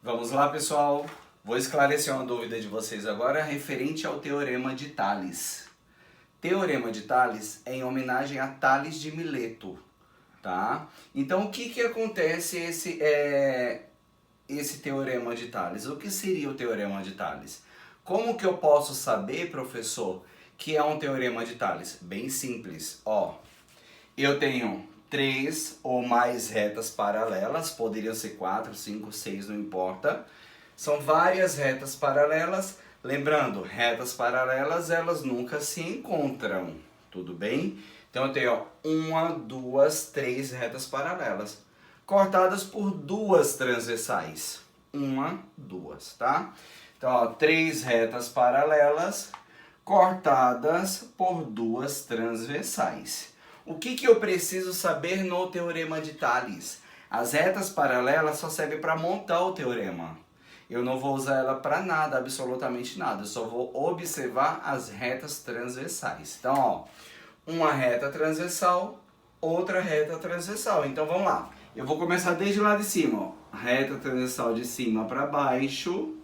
Vamos lá, pessoal. Vou esclarecer uma dúvida de vocês agora referente ao Teorema de Tales. Teorema de Tales é em homenagem a Tales de Mileto, tá? Então, o que acontece esse Teorema de Tales? O que seria o Teorema de Tales? Como que eu posso saber, professor, que é um Teorema de Tales? Bem simples, ó. Eu tenho 3 ou mais retas paralelas, poderiam ser 4, 5, 6, não importa. São várias retas paralelas. Lembrando, retas paralelas, elas nunca se encontram, tudo bem? Então eu tenho 1, 2, 3 retas paralelas, cortadas por 2 transversais. 1, 2, tá? Então, ó, 3 retas paralelas, cortadas por 2 transversais. O que eu preciso saber no Teorema de Tales? As retas paralelas só servem para montar o teorema. Eu não vou usar ela para nada, absolutamente nada. Eu só vou observar as retas transversais. Então, ó, uma reta transversal, outra reta transversal. Então, vamos lá. Eu vou começar desde lá de cima, ó. Reta transversal de cima para baixo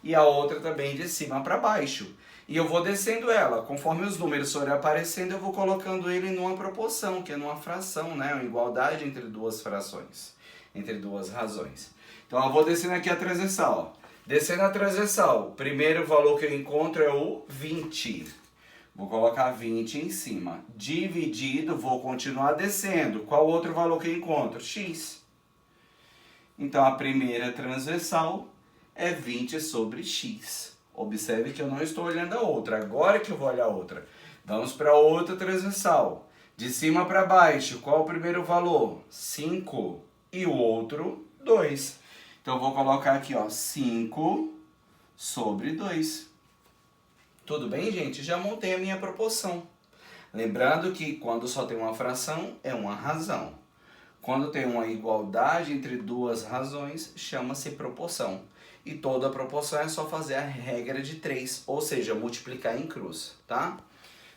e a outra também de cima para baixo. E eu vou descendo ela, conforme os números forem aparecendo, eu vou colocando ele numa proporção, que é numa fração, né? Uma igualdade entre duas frações, entre duas razões. Então eu vou descendo aqui a transversal. Descendo a transversal, o primeiro valor que eu encontro é o 20. Vou colocar 20 em cima. Dividido, vou continuar descendo. Qual outro valor que eu encontro? X. Então a primeira transversal é 20 sobre x. Observe que eu não estou olhando a outra, agora que eu vou olhar a outra. Vamos para outra transversal. De cima para baixo, qual o primeiro valor? 5 e o outro 2. Então eu vou colocar aqui, ó, 5 sobre 2. Tudo bem, gente? Já montei a minha proporção. Lembrando que quando só tem uma fração, é uma razão. Quando tem uma igualdade entre duas razões, chama-se proporção. E toda proporção é só fazer a regra de 3, ou seja, multiplicar em cruz, tá?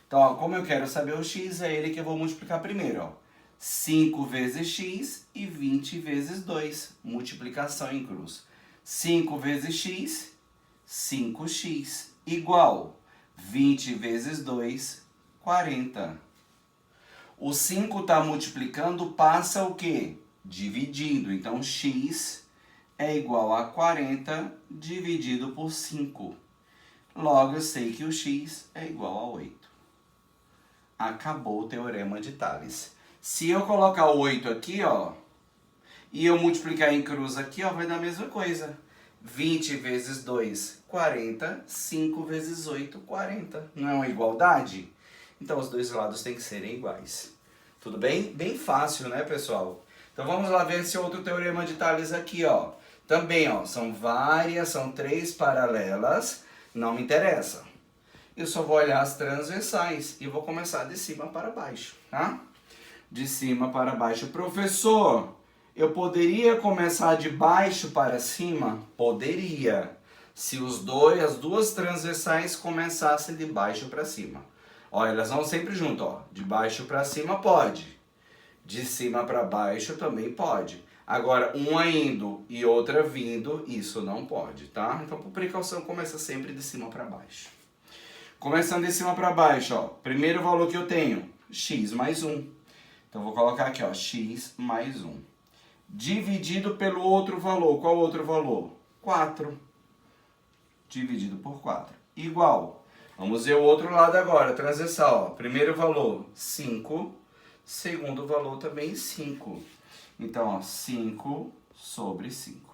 Então, ó, como eu quero saber o x, é ele que eu vou multiplicar primeiro, ó. 5 vezes x e 20 vezes 2, multiplicação em cruz. 5 vezes x, 5x, igual 20 vezes 2, 40. O 5 está multiplicando, passa o quê? Dividindo. Então, x é igual a 40 dividido por 5. Logo, eu sei que o x é igual a 8. Acabou o Teorema de Tales. Se eu colocar 8 aqui, ó, e eu multiplicar em cruz aqui, ó, vai dar a mesma coisa. 20 vezes 2, 40. 5 vezes 8, 40. Não é uma igualdade? Então, os dois lados têm que serem iguais. Tudo bem? Bem fácil, né, pessoal? Então, vamos lá ver esse outro Teorema de Tales aqui, ó. Também, ó, são 3 paralelas, não me interessa. Eu só vou olhar as transversais e vou começar de cima para baixo, tá? De cima para baixo. Professor, eu poderia começar de baixo para cima? Poderia, se as duas transversais começassem de baixo para cima. Ó, elas vão sempre junto, ó. De baixo para cima pode. De cima para baixo também pode. Agora, uma indo e outra vindo, isso não pode, tá? Então, por precaução, começa sempre de cima para baixo. Começando de cima para baixo, ó. Primeiro valor que eu tenho, x mais 1. Então, vou colocar aqui, ó, x mais 1. Dividido pelo outro valor. Qual outro valor? 4. Dividido por 4. Igual. Vamos ver o outro lado agora, transversal, ó. Primeiro valor, 5. Segundo valor também, 5. Então, ó, 5 sobre 5.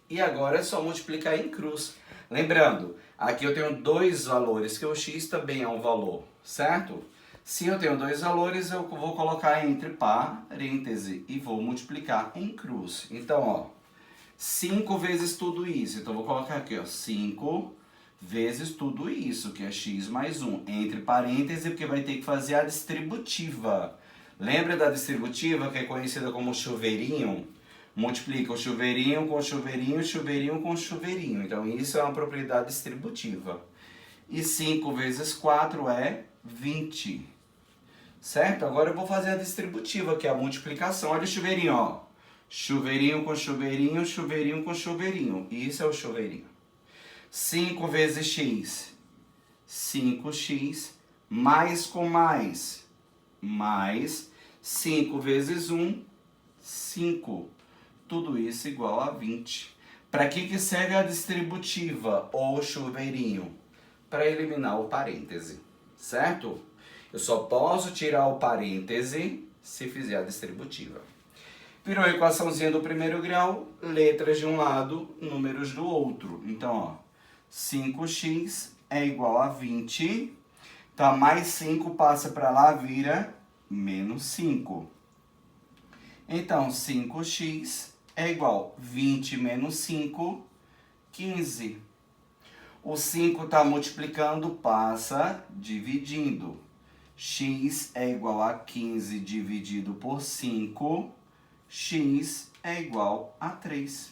E agora é só multiplicar em cruz. Lembrando, aqui eu tenho 2 valores, que o x também é um valor, certo? Se eu tenho 2 valores, eu vou colocar entre parêntese e vou multiplicar em cruz. Então, ó, 5 vezes tudo isso. Então, eu vou colocar aqui, ó, 5 vezes tudo isso, que é x mais 1. Entre parênteses, porque vai ter que fazer a distributiva. Lembra da distributiva, que é conhecida como chuveirinho? Multiplica o chuveirinho com o chuveirinho, chuveirinho com chuveirinho. Então, isso é uma propriedade distributiva. E 5 vezes 4 é 20. Certo? Agora eu vou fazer a distributiva, que é a multiplicação. Olha o chuveirinho, ó. Chuveirinho com chuveirinho, chuveirinho com chuveirinho. Isso é o chuveirinho. 5 vezes x, 5x, mais com mais, mais 5 vezes 1, 5. Tudo isso igual a 20. Para que serve a distributiva ou chuveirinho? Para eliminar o parêntese, certo? Eu só posso tirar o parêntese se fizer a distributiva. Virou a equaçãozinha do primeiro grau, letras de um lado, números do outro. Então, ó, 5x é igual a 20, tá? Mais 5 passa para lá, vira menos 5. Então, 5x é igual a 20 menos 5, 15. O 5 está multiplicando, passa dividindo. X é igual a 15 dividido por 5. X é igual a 3.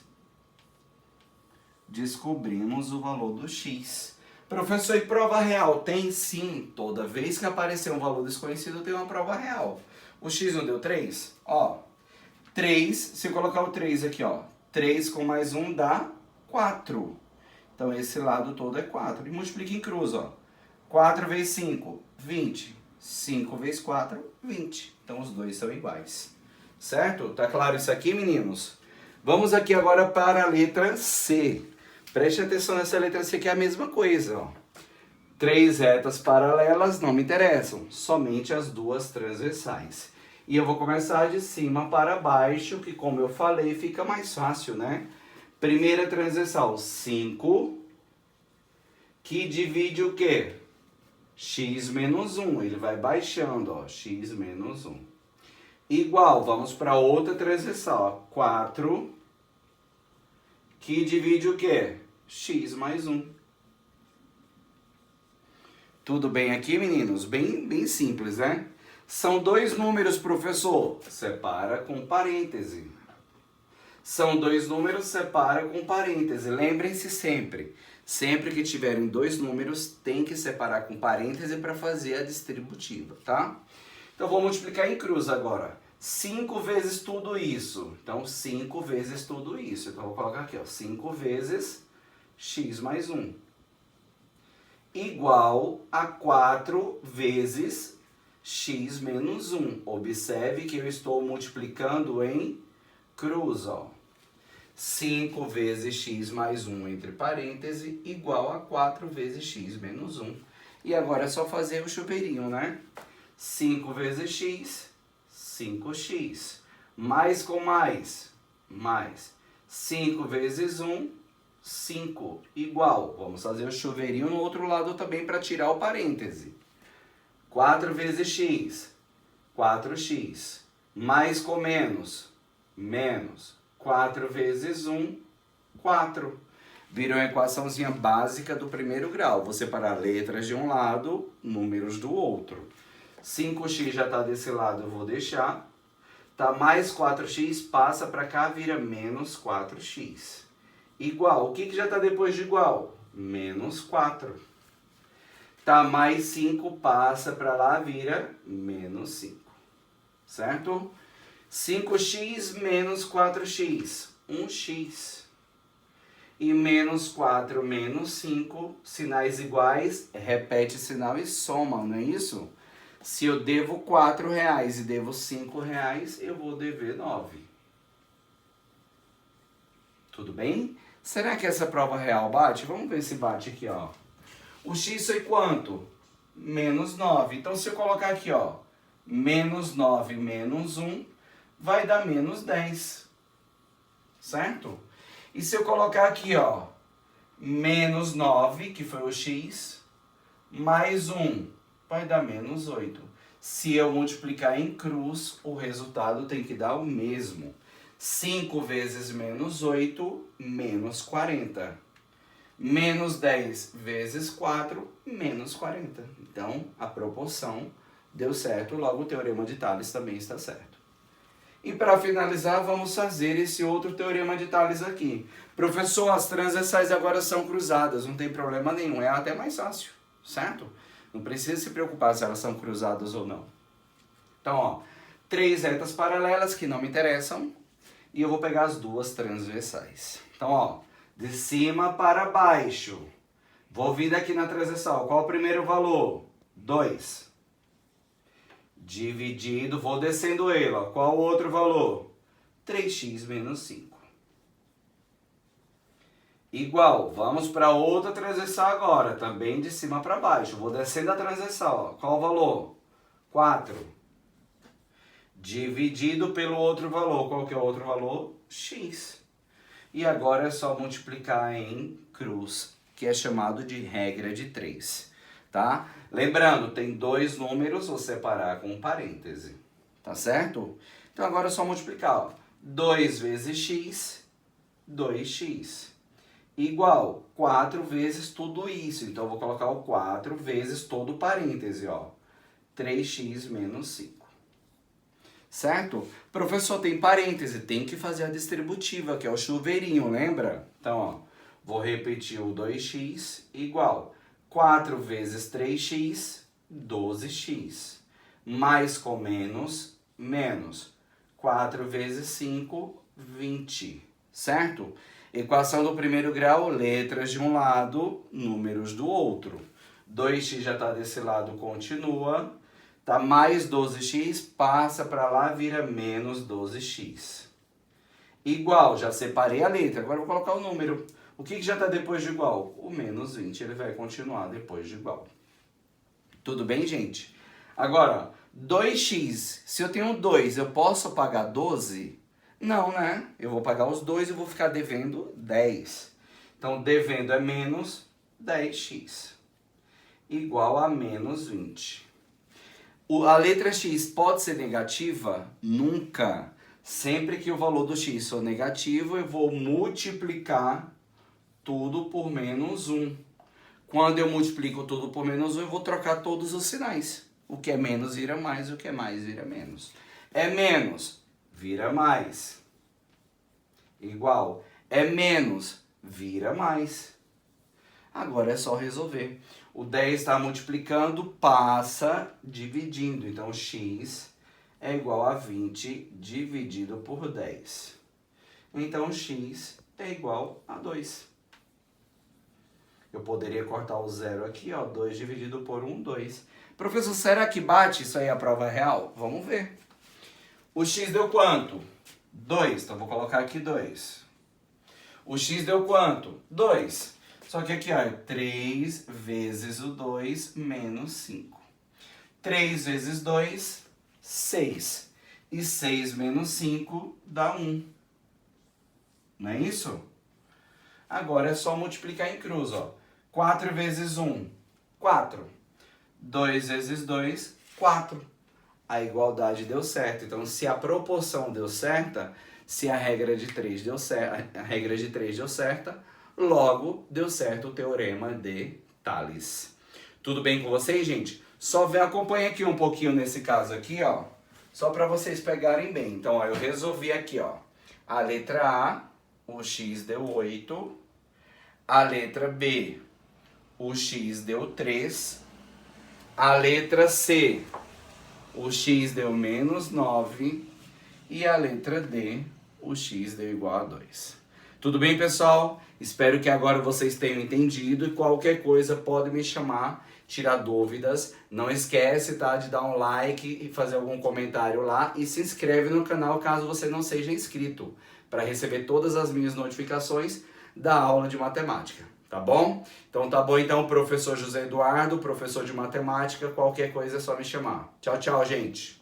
Descobrimos o valor do x. Professor, e prova real? Tem sim. Toda vez que aparecer um valor desconhecido, tem uma prova real. O x não deu 3? Ó, 3, se eu colocar o 3 aqui, ó. 3 com mais 1 dá 4. Então, esse lado todo é 4. E multiplica em cruz, ó. 4 vezes 5, 20. 5 vezes 4, 20. Então, os dois são iguais. Certo? Tá claro isso aqui, meninos? Vamos aqui agora para a letra C. Preste atenção nessa letra C, que é a mesma coisa, ó. 3 retas paralelas não me interessam. Somente as duas transversais. E eu vou começar de cima para baixo, que como eu falei, fica mais fácil, né? Primeira transversal, 5, que divide o quê? X menos 1, ele vai baixando, ó, x menos 1. Igual, vamos para outra transversal, ó, 4, que divide o quê? X mais 1. Tudo bem aqui, meninos? Bem simples, né? São dois números, professor. Separa com parêntese. São dois números, separa com parêntese. Lembrem-se sempre. Sempre que tiverem dois números, tem que separar com parêntese para fazer a distributiva, tá? Então, vou multiplicar em cruz agora. 5 vezes tudo isso. Então, 5 vezes tudo isso. Então, vou colocar aqui, ó. 5 vezes x mais 1. Igual a 4 vezes x menos 1. Observe que eu estou multiplicando em cruz, ó. 5 vezes x mais 1 entre parênteses igual a 4 vezes x menos 1. E agora é só fazer o chuveirinho, né? 5 vezes x, 5x. Mais com mais, mais. 5 vezes 1, 5. Igual. Vamos fazer o chuveirinho no outro lado também para tirar o parêntese. 4 vezes x, 4x. Mais com menos, menos. 4 vezes 1, 4. Virou a equaçãozinha básica do primeiro grau. Vou separar letras de um lado, números do outro. 5x já está desse lado, eu vou deixar. Tá, mais 4x, passa para cá, vira menos 4x. Igual. O que já está depois de igual? Menos 4. Tá, mais 5, passa para lá, vira menos 5. Certo? 5x menos 4x, 1x. E menos 4 menos 5, sinais iguais, repete sinal e soma, não é isso? Se eu devo 4 reais e devo 5 reais, eu vou dever 9. Tudo bem? Será que essa prova real bate? Vamos ver se bate aqui, ó. O x foi quanto? Menos 9. Então, se eu colocar aqui, ó, menos 9 menos 1, vai dar menos 10. Certo? E se eu colocar aqui, ó, menos 9, que foi o x, mais 1, vai dar menos 8. Se eu multiplicar em cruz, o resultado tem que dar o mesmo. 5 vezes menos 8, menos 40. Menos 10 vezes 4, menos 40. Então, a proporção deu certo, logo o teorema de Tales também está certo. E para finalizar, vamos fazer esse outro teorema de Tales aqui. Professor, as transversais agora são cruzadas, não tem problema nenhum, é até mais fácil, certo? Não precisa se preocupar se elas são cruzadas ou não. Então, ó, 3 retas paralelas que não me interessam. e eu vou pegar as duas transversais. Então, ó, de cima para baixo. Vou vir daqui na transversal. Qual o primeiro valor? 2. Dividido, vou descendo ele, ó. Qual o outro valor? 3x menos 5. Igual, vamos para outra transversal agora, também de cima para baixo. Vou descendo a transversal, ó. Qual o valor? 4. Dividido pelo outro valor. Qual que é o outro valor? X. E agora é só multiplicar em cruz, que é chamado de regra de 3, tá? Lembrando, tem dois números, vou separar com um parêntese, tá certo? Então agora é só multiplicar, ó. 2 vezes x, 2x. Igual 4 vezes tudo isso. Então eu vou colocar o 4 vezes todo o parêntese, ó. 3x menos 5. Certo? Professor, tem parêntese, tem que fazer a distributiva, que é o chuveirinho, lembra? Então, ó, vou repetir o 2x igual 4 vezes 3x, 12x. Mais com menos, menos. 4 vezes 5, 20. Certo? Equação do primeiro grau, letras de um lado, números do outro. 2x já está desse lado, continua. Tá mais 12x, passa para lá, vira menos 12x. Igual, já separei a letra, agora eu vou colocar o número. O que já está depois de igual? O menos 20, ele vai continuar depois de igual. Tudo bem, gente? Agora, 2x, se eu tenho 2, eu posso pagar 12? Não, né? Eu vou pagar os 2 e vou ficar devendo 10. Então, devendo é menos 10x. Igual a menos 20. A letra x pode ser negativa? Nunca. Sempre que o valor do x for negativo, eu vou multiplicar tudo por menos 1. Quando eu multiplico tudo por menos 1, eu vou trocar todos os sinais. O que é menos vira mais, o que é mais vira menos. É menos, vira mais. Igual, é menos, vira mais. Agora é só resolver. O 10 está multiplicando, passa dividindo. Então, x é igual a 20 dividido por 10. Então, x é igual a 2. Eu poderia cortar o zero aqui, ó. 2 dividido por 1, 2. Professor, será que bate isso aí a prova real? Vamos ver. O x deu quanto? 2. Então, vou colocar aqui 2. O x deu quanto? 2. Só que aqui, ó, é 3 vezes o 2 menos 5. 3 vezes 2, 6. E 6 menos 5 dá 1. Não é isso? Agora é só multiplicar em cruz, ó. 4 vezes 1, 4. 2 vezes 2, 4. A igualdade deu certo. Então, se a proporção deu certa, se a regra de 3 deu certa, logo, deu certo o teorema de Tales. Tudo bem com vocês, gente? Só acompanha aqui um pouquinho nesse caso aqui, ó. Só para vocês pegarem bem. Então, ó, eu resolvi aqui, ó. A letra A, o x deu 8. A letra B, o x deu 3. A letra C, o x deu menos 9. E a letra D, o x deu igual a 2. Tudo bem, pessoal? Espero que agora vocês tenham entendido e qualquer coisa pode me chamar, tirar dúvidas. Não esquece, tá, de dar um like e fazer algum comentário lá e se inscreve no canal caso você não seja inscrito, para receber todas as minhas notificações da aula de matemática, tá bom? Então tá bom, então, professor José Eduardo, professor de matemática, qualquer coisa é só me chamar. Tchau, tchau, gente!